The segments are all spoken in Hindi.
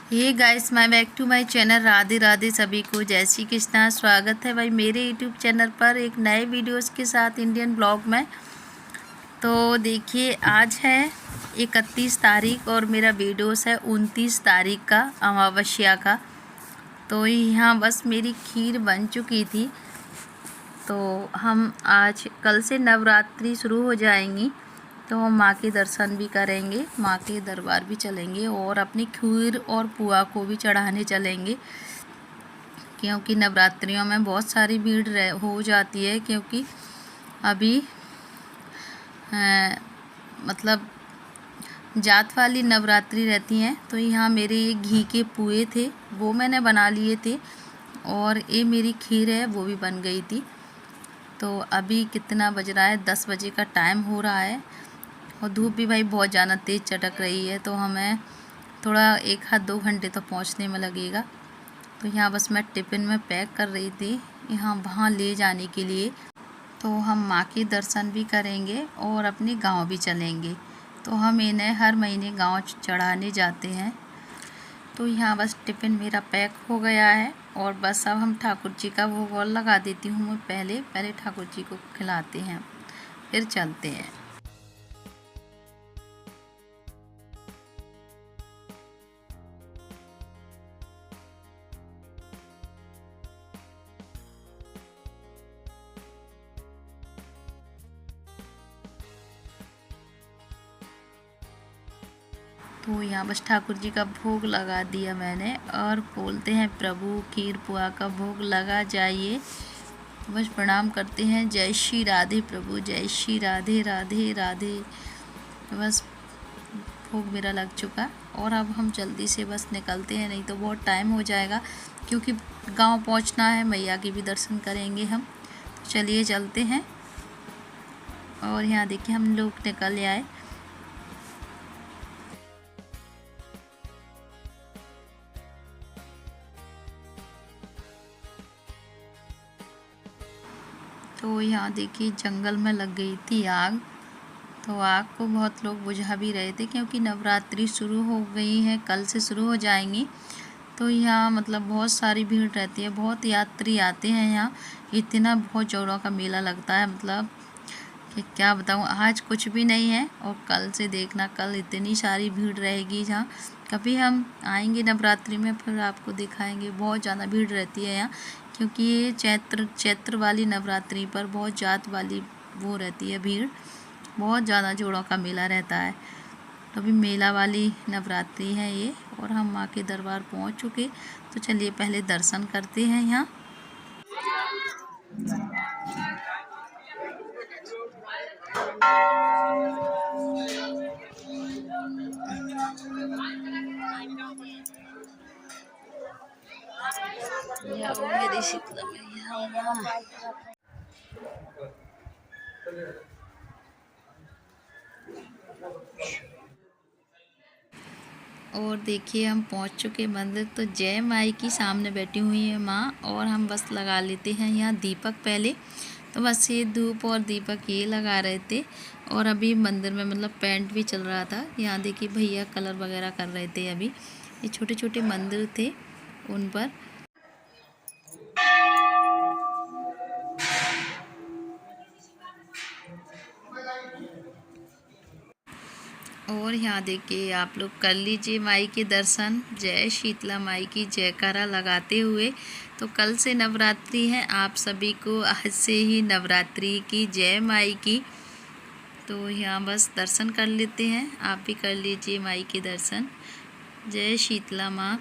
Hey guys, my back to my channel. Radhe Radhe सभी को, जय श्री कृष्णा। स्वागत है भाई मेरे यूट्यूब चैनल पर एक नए वीडियोस के साथ इंडियन ब्लॉग में। तो देखिए, आज है 31 तारीख और मेरा वीडियोस है 29 तारीख का, अमावस्या का। तो यहाँ बस मेरी खीर बन चुकी थी। तो हम आज कल से नवरात्रि शुरू हो जाएंगी, तो हम माँ के दर्शन भी करेंगे, माँ के दरबार भी चलेंगे और अपनी खीर और पुआ को भी चढ़ाने चलेंगे, क्योंकि नवरात्रियों में बहुत सारी भीड़ हो जाती है। क्योंकि अभी मतलब जात वाली नवरात्रि रहती हैं। तो यहाँ मेरे ये घी के पुए थे, वो मैंने बना लिए थे, और ये मेरी खीर है वो भी बन गई थी। तो अभी कितना बज रहा है, 10 बजे का टाइम हो रहा है, और धूप भी भाई बहुत ज़्यादा तेज़ चटक रही है। तो हमें थोड़ा 1-2 घंटे तो पहुंचने में लगेगा। तो यहाँ बस मैं टिफ़िन में पैक कर रही थी यहाँ वहाँ ले जाने के लिए। तो हम माँ के दर्शन भी करेंगे और अपने गांव भी चलेंगे। तो हम इन्हें हर महीने गांव चढ़ाने जाते हैं। तो यहाँ बस टिफ़िन मेरा पैक हो गया है, और बस अब हम ठाकुर जी का भोग और लगा देती हूँ। मैं पहले ठाकुर जी को खिलाते हैं, फिर चलते हैं। तो यहाँ बस ठाकुर जी का भोग लगा दिया मैंने, और बोलते हैं प्रभु खीर पुआ का भोग लगा जाइए। बस प्रणाम करते हैं, जय श्री राधे प्रभु, जय श्री राधे राधे राधे। तो बस भोग मेरा लग चुका, और अब हम जल्दी से बस निकलते हैं, नहीं तो बहुत टाइम हो जाएगा, क्योंकि गांव पहुंचना है। मैया के भी दर्शन करेंगे हम। तो चलिए चलते हैं। और यहाँ देखिए हम लोग निकल आए। तो यहाँ देखिए जंगल में लग गई थी आग। तो आग को बहुत लोग बुझा भी रहे थे, क्योंकि नवरात्रि शुरू हो गई है, कल से शुरू हो जाएंगी। तो यहाँ मतलब बहुत सारी भीड़ रहती है, बहुत यात्री आते हैं यहाँ। इतना बहुत जोरों का मेला लगता है, मतलब कि क्या बताऊँ। आज कुछ भी नहीं है, और कल से देखना, कल इतनी सारी भीड़ रहेगी। जहाँ कभी हम आएंगे नवरात्रि में फिर आपको दिखाएंगे। बहुत ज़्यादा भीड़ रहती है यहाँ, क्योंकि ये चैत्र वाली नवरात्रि पर बहुत जात वाली वो रहती है भीड़। बहुत ज़्यादा जोड़ों का मेला रहता है। तो अभी मेला वाली नवरात्रि है ये, और हम माँ के दरबार पहुँच चुके। तो चलिए पहले दर्शन करते हैं यहाँ। मेरी शीतला मैया। और देखिए हम पहुंच चुके मंदिर। तो जय माई की सामने बैठी हुई है माँ, और हम बस लगा लेते हैं यहाँ दीपक पहले। तो बस ये धूप और दीपक ये लगा रहे थे, और अभी मंदिर में मतलब पेंट भी चल रहा था। यहाँ देखिए भैया कलर वगैरह कर रहे थे। अभी ये छोटे छोटे मंदिर थे उन पर। और यहाँ देखिए आप लोग कर लीजिए माई के दर्शन, जय शीतला माई की जयकारा लगाते हुए। तो कल से नवरात्रि है, आप सभी को आज से ही नवरात्रि की जय माई की। तो यहाँ बस दर्शन कर लेते हैं, आप भी कर लीजिए माई के दर्शन, जय शीतला माँ।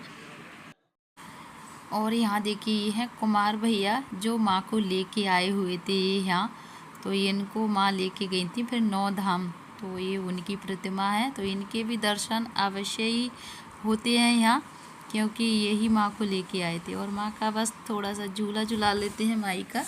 और यहाँ देखिए ये है कुमार भैया, जो माँ को लेके आए हुए थे यहाँ। तो इनको माँ लेके गई थी फिर 9 धाम। तो ये उनकी प्रतिमा है, तो इनके भी दर्शन अवश्य ही होते हैं यहाँ, क्योंकि यही माँ को लेके आए थे। और माँ का बस थोड़ा सा झूला झुला लेते हैं माई का।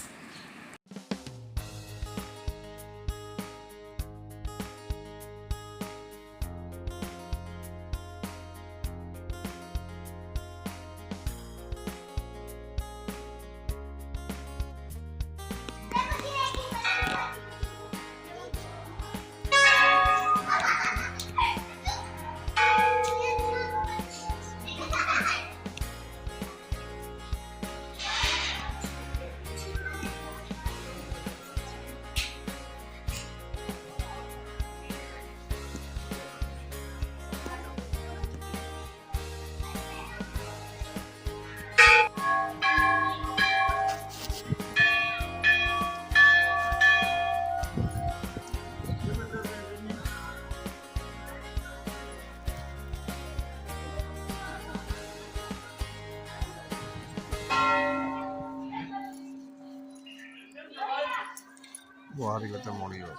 बाहर गए मोड़ी हो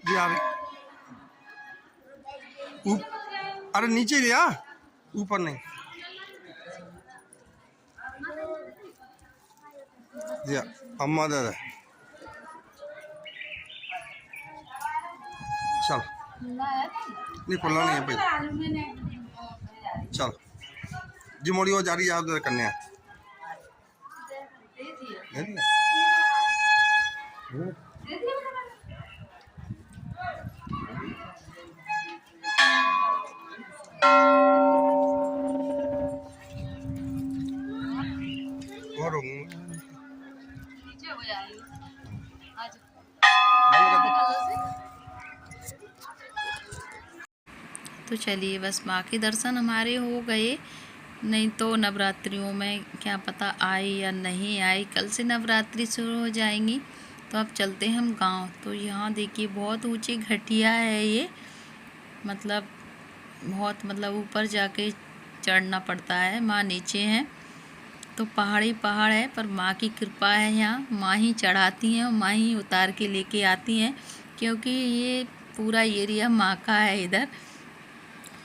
जी यार अरे नीचे लिया ऊपर नहीं जी अम्मा दे दे चल नहीं खुला नहीं है भाई चल जी मोड़ी वो जा रही है उधर करने और तो चलिए बस माँ के दर्शन हमारे हो गए। नहीं तो नवरात्रियों में क्या पता आए या नहीं आए, कल से नवरात्रि शुरू हो जाएंगी। तो अब चलते हैं हम गांव। तो यहाँ देखिए बहुत ऊंची घटिया है ये, मतलब बहुत मतलब ऊपर जाके चढ़ना पड़ता है। माँ नीचे हैं तो पहाड़ी पहाड़ है, पर माँ की कृपा है, यहाँ माँ ही चढ़ाती हैं और माँ ही उतार के लेके आती हैं, क्योंकि ये पूरा एरिया माँ का है इधर।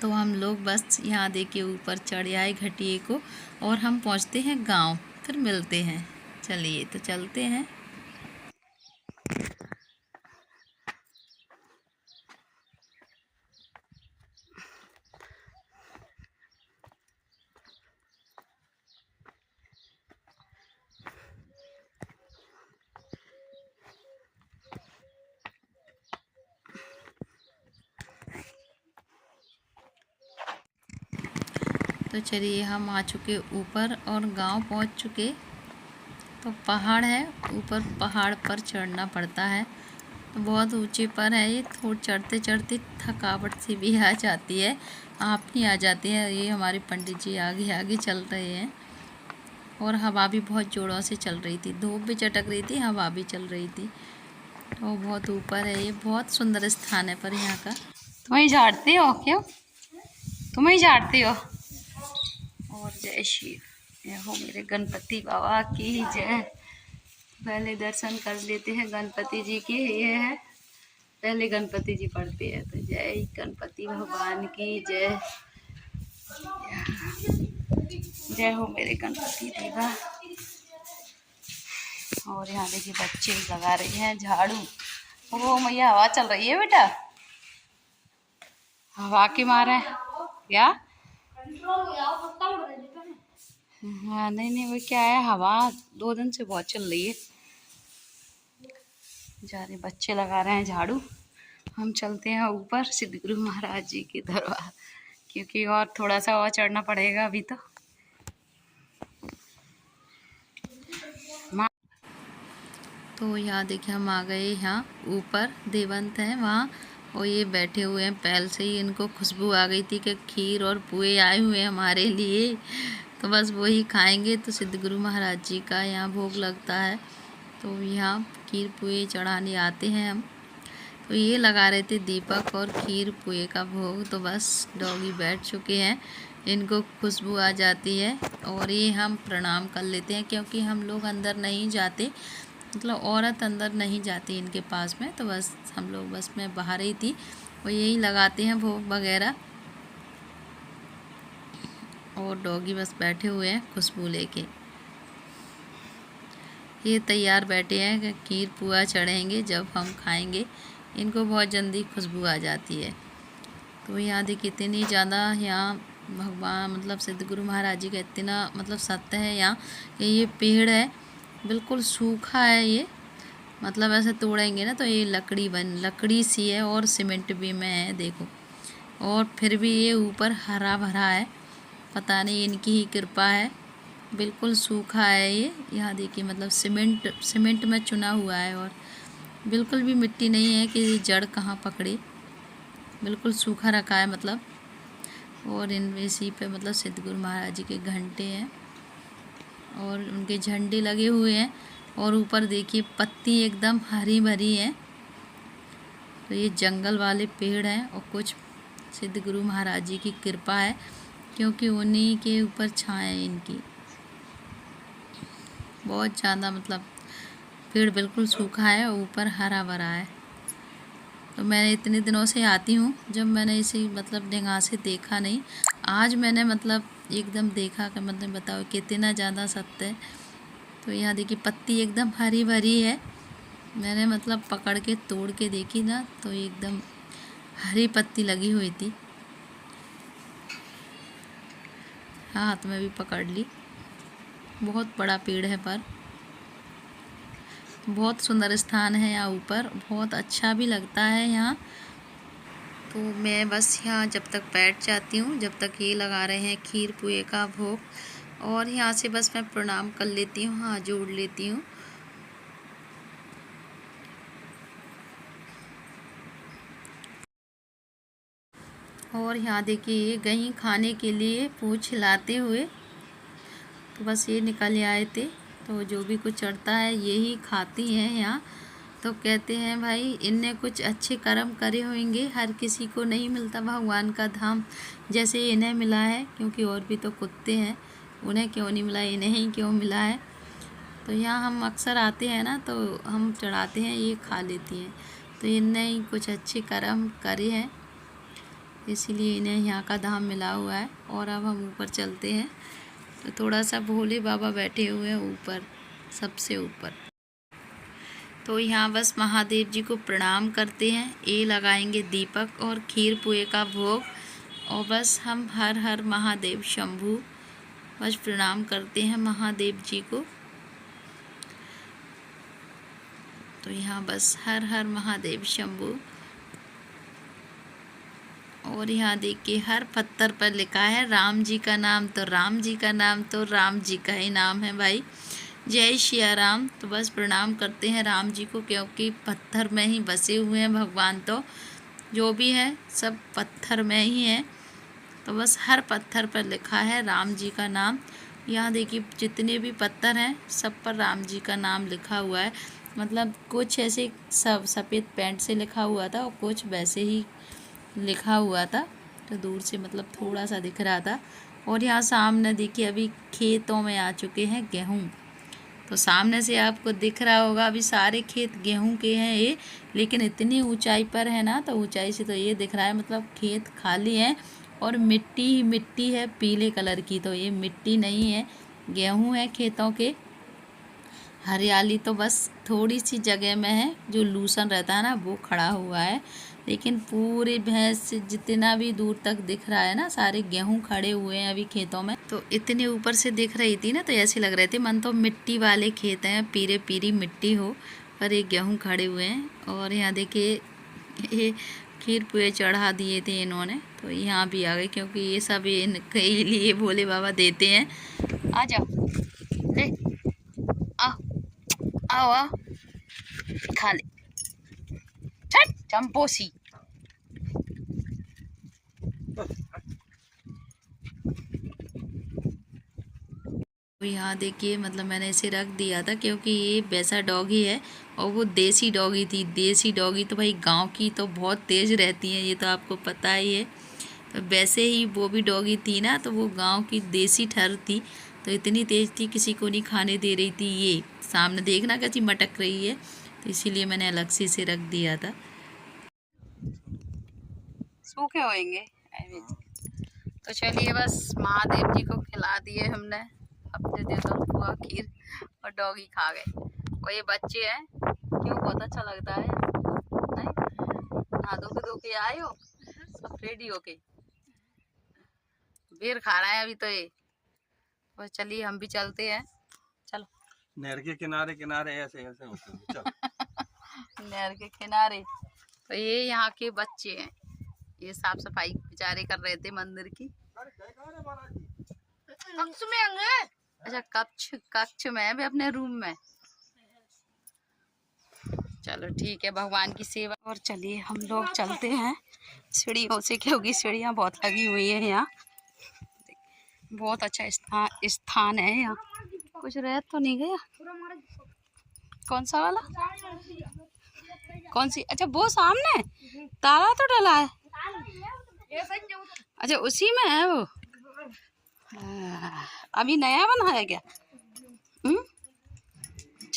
तो हम लोग बस यहाँ देखिए ऊपर चढ़ आए घटिए को, और हम पहुँचते हैं गांव, फिर मिलते हैं। चलिए तो चलते हैं। तो चलिए हम आ चुके ऊपर और गांव पहुंच चुके। तो पहाड़ है ऊपर, पहाड़ पर चढ़ना पड़ता है, तो बहुत ऊंचे पर है ये। थोड़ा चढ़ते चढ़ते थकावट सी भी आ जाती है, आप ही आ जाती है। ये हमारे पंडित जी आगे आगे चल रहे हैं, और हवा भी बहुत जोरों से चल रही थी, धूप भी चटक रही थी, हवा भी चल रही थी। तो बहुत ऊपर है ये, बहुत सुंदर स्थान है पर यहाँ का। तुम ही झाड़ते हो क्यों? तुम ही झाड़ते हो। और जय शिव, यह हो मेरे गणपति बाबा की जय। पहले दर्शन कर लेते हैं गणपति जी के। ये है पहले गणपति जी पढ़ते हैं, तो जय गणपति भगवान की जय। जय हो मेरे गणपति देवा। और यहाँ देखिए बच्चे लगा रहे हैं झाड़ू। वो मैया हवा चल रही है बेटा, हवा के मारे क्या? हाँ नहीं नहीं, वो क्या है, हवा 2 दिन से बहुत चल रही है। जा रहे बच्चे लगा रहे हैं झाड़ू। हम चलते हैं ऊपर सिद्ध गुरु महाराज जी के दरबार, क्योंकि और थोड़ा सा और चढ़ना पड़ेगा अभी तो। तो यहाँ देखिए हम आ गए, यहाँ ऊपर देवंत है वहाँ, और ये बैठे हुए हैं। पहले से ही इनको खुशबू आ गई थी कि खीर और पुए आए हुए हैं हमारे लिए, तो बस वही खाएंगे। तो सिद्ध गुरु महाराज जी का यहाँ भोग लगता है, तो यहाँ खीर पुए चढ़ाने आते हैं हम। तो ये लगा रहे थे दीपक और खीर पुए का भोग। तो बस डॉगी बैठ चुके हैं, इनको खुशबू आ जाती है, और ये हम प्रणाम कर लेते हैं, क्योंकि हम लोग अंदर नहीं जाते, मतलब औरत अंदर नहीं जाती इनके पास में। तो बस हम लोग, बस मैं बाहर ही थी, वो यही लगाते हैं भोग वगैरह। और डॉगी बस बैठे हुए हैं खुशबू लेके। ये तैयार बैठे हैं कि खीर पुआ चढ़ेंगे जब हम खाएंगे। इनको बहुत जल्दी खुशबू आ जाती है। तो यहाँ देखिए इतनी ज़्यादा यहाँ भगवान, मतलब सिद्ध गुरु महाराज जी का इतना मतलब सत्य है यहाँ। ये पेड़ है बिल्कुल सूखा है ये, मतलब ऐसे तोड़ेंगे ना तो ये लकड़ी सी है, और सीमेंट भी में है देखो। और फिर भी ये ऊपर हरा भरा है, पता नहीं इनकी ही कृपा है। बिल्कुल सूखा है ये, यहाँ देखिए मतलब सीमेंट में चुना हुआ है, और बिल्कुल भी मिट्टी नहीं है कि जड़ कहाँ पकड़े, बिल्कुल सूखा रखा है मतलब। और इन इसी पे मतलब सिद्ध गुरु महाराज जी के घंटे हैं, और उनके झंडे लगे हुए हैं, और ऊपर देखिए पत्ती एकदम हरी भरी है। तो ये जंगल वाले पेड़ हैं, और कुछ सिद्ध गुरु महाराज जी की कृपा है, क्योंकि उन्हीं के ऊपर छाया है इनकी। बहुत ज़्यादा मतलब पेड़ बिल्कुल सूखा है, ऊपर हरा भरा है। तो मैं इतने दिनों से आती हूँ, जब मैंने इसे मतलब निगाह से देखा नहीं। आज मैंने मतलब एकदम देखा कि मतलब बताओ कितना ज़्यादा सत्य है। तो यहाँ देखिए पत्ती एकदम हरी भरी है। मैंने मतलब पकड़ के तोड़ के देखी ना तो एकदम हरी पत्ती लगी हुई थी। हाथ में भी पकड़ ली। बहुत बड़ा पेड़ है, पर बहुत सुंदर स्थान है यहाँ ऊपर, बहुत अच्छा भी लगता है यहाँ। तो मैं बस यहाँ जब तक बैठ जाती हूँ, जब तक ये लगा रहे हैं खीर पुए का भोग, और यहाँ से बस मैं प्रणाम कर लेती हूँ, हाथ जोड़ लेती हूँ। और यहाँ देखिए गई खाने के लिए पूछ हिलाते हुए, तो बस ये निकल आए थे। तो जो भी कुछ चढ़ता है यही खाती हैं यहाँ। तो कहते हैं भाई इनने कुछ अच्छे कर्म करे होंगे, हर किसी को नहीं मिलता भगवान का धाम जैसे इन्हें मिला है, क्योंकि और भी तो कुत्ते हैं, उन्हें क्यों नहीं मिला, इन्हें ही क्यों मिला है। तो यहाँ हम अक्सर आते हैं ना, तो हम चढ़ाते हैं, ये खा लेती हैं। तो इनने ही कुछ अच्छे कर्म करे हैं, इसीलिए इन्हें यहाँ का धाम मिला हुआ है। और अब हम ऊपर चलते हैं। तो थोड़ा सा भोले बाबा बैठे हुए हैं ऊपर, सबसे ऊपर। तो यहाँ बस महादेव जी को प्रणाम करते हैं, ये लगाएंगे दीपक और खीर पुए का भोग, और बस हम हर हर महादेव शंभू बस प्रणाम करते हैं महादेव जी को। तो यहाँ बस हर हर महादेव शंभू। और यहाँ देखिए हर पत्थर पर लिखा है राम जी का नाम, तो राम जी का नाम तो राम जी का ही नाम है भाई, जय सिया राम। तो बस प्रणाम करते हैं राम जी को, क्योंकि पत्थर में ही बसे हुए हैं भगवान, तो जो भी है सब पत्थर में ही है। तो बस हर पत्थर पर लिखा है राम जी का नाम। यहाँ देखिए जितने भी पत्थर हैं सब पर राम जी का नाम लिखा हुआ है। मतलब कुछ ऐसे सब सफ़ेद पेंट से लिखा हुआ था और कुछ वैसे ही लिखा हुआ था, तो दूर से मतलब थोड़ा सा दिख रहा था। और यहाँ सामने देखिए अभी खेतों में आ चुके हैं गेहूँ, तो सामने से आपको दिख रहा होगा अभी सारे खेत गेहूं के हैं ये, लेकिन इतनी ऊंचाई पर है ना, तो ऊंचाई से तो ये दिख रहा है मतलब खेत खाली हैं और मिट्टी ही मिट्टी है पीले कलर की। तो ये मिट्टी नहीं है, गेहूं है खेतों के। हरियाली तो बस थोड़ी सी जगह में है, जो लूसन रहता है ना वो खड़ा हुआ है, लेकिन पूरे भैंस से जितना भी दूर तक दिख रहा है ना सारे गेहूं खड़े हुए हैं अभी खेतों में। तो इतने ऊपर से दिख रही थी ना, तो ऐसे लग रहे थे मन तो मिट्टी वाले खेत हैं, पीरे पीरी मिट्टी हो, पर ये गेहूं खड़े हुए हैं। और यहाँ देखिए ये खीर पुए चढ़ा दिए थे इन्होंने, तो यहाँ भी आ गए, क्योंकि ये सब इनके लिए भोले बाबा देते हैं। आ जाओ, ले आओ आओ खा ले, छट चंपोसी। तो यहाँ देखिए मतलब मैंने इसे रख दिया था, क्योंकि ये वैसा डॉगी है और वो देसी डॉगी थी। देसी डॉगी तो भाई गांव की तो बहुत तेज़ रहती हैं, ये तो आपको पता ही है। तो वैसे ही वो भी डॉगी थी ना, तो वो गांव की देसी ठर थी, तो इतनी तेज़ थी किसी को नहीं खाने दे रही थी। ये सामने देखना कैसी मटक रही है, तो इसीलिए मैंने अलग से इसे रख दिया था। सूखे होंगे। तो चलिए बस महादेव जी को खिला दिए हमने अपने देवता पुआ खीर, और डॉगी खा गए। और ये बच्चे हैं, क्यों बहुत अच्छा लगता है नहीं? धो के आए हो सब रेडी होके, बेर खा रहा है अभी तो ये। बस चलिए हम भी चलते हैं, चलो। नहर के किनारे किनारे ऐसे ऐसे होते हैं, चल। नहर के किनारे। तो ये यहाँ के बच्चे हैं, ये साफ सफाई बेचारे कर रहे थे मंदिर की। कक्ष में होंगे। अच्छा कक्ष में है, अपने रूम में। चलो ठीक है, भगवान की सेवा। और चलिए हम लोग चलते हैं सीढ़ियों से, क्योंकि सीढ़ियाँ बहुत लगी हुई है यहाँ। बहुत अच्छा स्थान है यहाँ। कुछ रह तो नहीं गया? कौन सा वाला? कौन सी? अच्छा वो सामने ताला तो डला है। अच्छा उसी में है वो। अभी नया बना है क्या?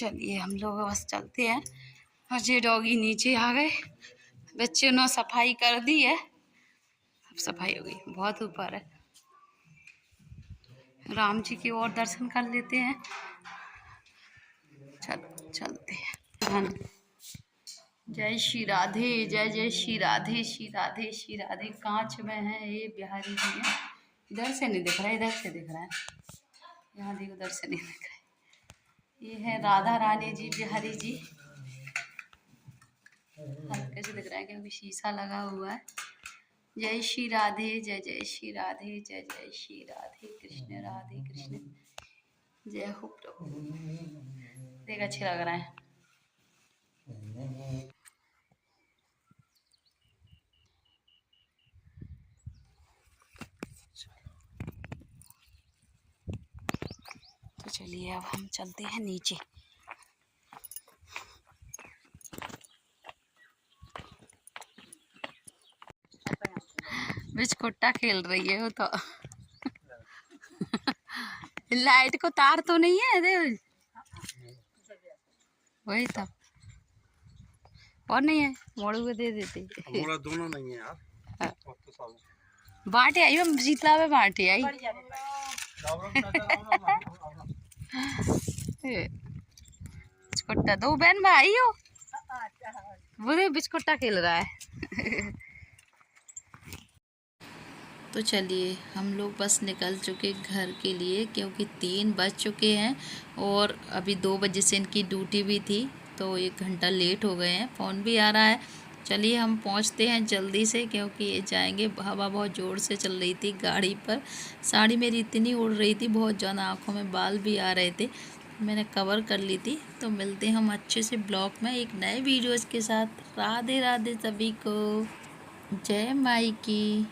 चलिए हम लोग बस चलते हैं। और ये डॉगी नीचे आ गए, बच्चों ने सफाई कर दी है, अब सफाई हो गई, बहुत ऊपर है। राम जी की और दर्शन कर लेते हैं। चलो चलते हैं। जय श्री राधे, जय जय श्री राधे, श्री राधे श्री राधे। कांच में है ये बिहारी जी है, इधर से नहीं दिख रहा है, इधर से दिख रहा है, यहाँ देखो, उधर से नहीं दिख रहा है। ये है राधा रानी जी, बिहारी जी, हल्के से दिख रहा है क्योंकि शीशा लगा हुआ है। जय श्री राधे, जय जय श्री राधे, जय जय श्री राधे कृष्ण, राधे कृष्ण, जय हो प्रभु। देख अच्छे लग रहा है। तो चलिए अब हम चलते हैं नीचे। बिस्कुट्टा खेल रही है वो तो। लाइट को तार तो नहीं है, दे वही तो, और नहीं है, मोड़ू को दे देते। हमारा दोनों नहीं है यार। बांटे आई, हम शीतला में बांटे आई। बिस्कुट्टा दो बहन भाई हो, वो बिस्कुट्टा खेल रहा है। तो चलिए हम लोग बस निकल चुके घर के लिए, क्योंकि 3 बज चुके हैं और अभी 2 बजे से इनकी ड्यूटी भी थी, तो 1 घंटा लेट हो गए हैं। फ़ोन भी आ रहा है। चलिए हम पहुंचते हैं जल्दी से, क्योंकि ये जाएंगे। हवा बहुत ज़ोर से चल रही थी गाड़ी पर, साड़ी मेरी इतनी उड़ रही थी, बहुत ज़्यादा आँखों में बाल भी आ रहे थे, मैंने कवर कर ली थी। तो मिलते हैं हम अच्छे से ब्लॉग में एक नए वीडियोज़ के साथ। राधे राधे सभी को, जय माई की।